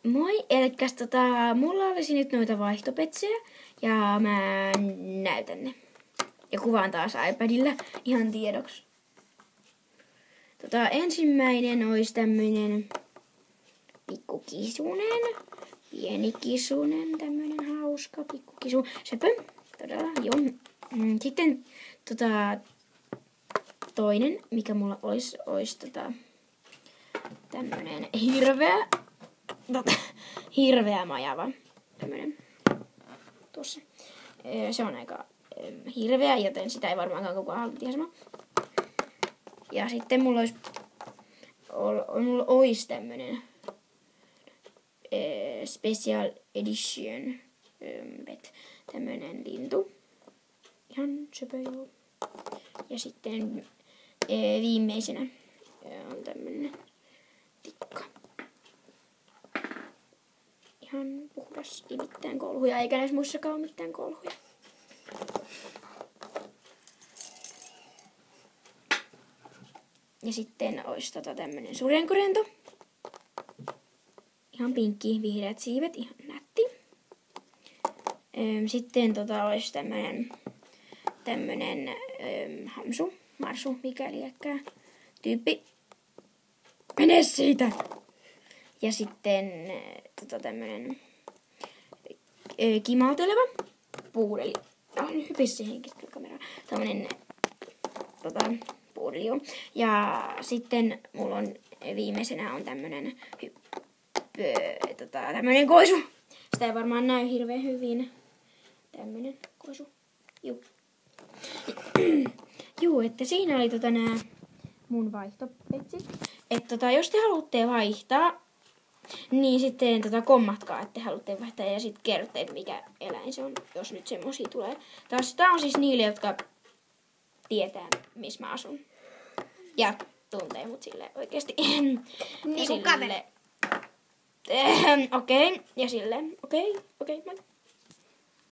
Moi, elikkäs mulla olisi nyt noita vaihtopetsejä ja mä näytän ne. Ja kuvaan taas iPadilla ihan tiedoksi. Ensimmäinen olisi tämmönen pikkukisunen, pieni kisunen, tämmönen hauska pikkukisu, söpö, todella, joo. Sitten toinen, mikä mulla olisi tämmönen hirveä majava, tämmönen tuossa. Se on aika hirveä, joten sitä ei varmaankaan kukaan halua tiedä sama. Ja sitten mulla olisi tämmönen special edition tämmönen lintu. Ihan söpö, joo. Ja sitten viimeisenä on tämmönen tikka. Ihan puhdas, ei mitään kolhuja, eikä näissä muissakaan ole mitään kolhuja. Ja sitten olisi tämmönen sudenkorento. Ihan pinkki, vihreät siivet, ihan nätti. Sitten olisi tämmönen hamsu, marsu, mikä liekkää tyyppi. Mene siitä! Ja sitten tämmönen kimalteleva puudeli. Nyt hypisi siihenkin kameraan. Tämmönen puudeli, joo. Ja sitten mulla on viimeisenä on tämmönen tämmönen koisu. Sitä ei varmaan näy hirveän hyvin. Tämmönen koisu. Juu. Juu, että siinä oli nää mun vaihtopetsit. Että jos te haluatte vaihtaa, niin sitten kommatkaa, että haluatte vaihtaa ja sitten kerrotte, että mikä eläin se on, jos nyt semmosia tulee. Tää on siis niille, jotka tietää, missä mä asun. Ja tuntee mut silleen oikeesti. Niin kuin kamera. Okei. Ja silleen, okei, moi.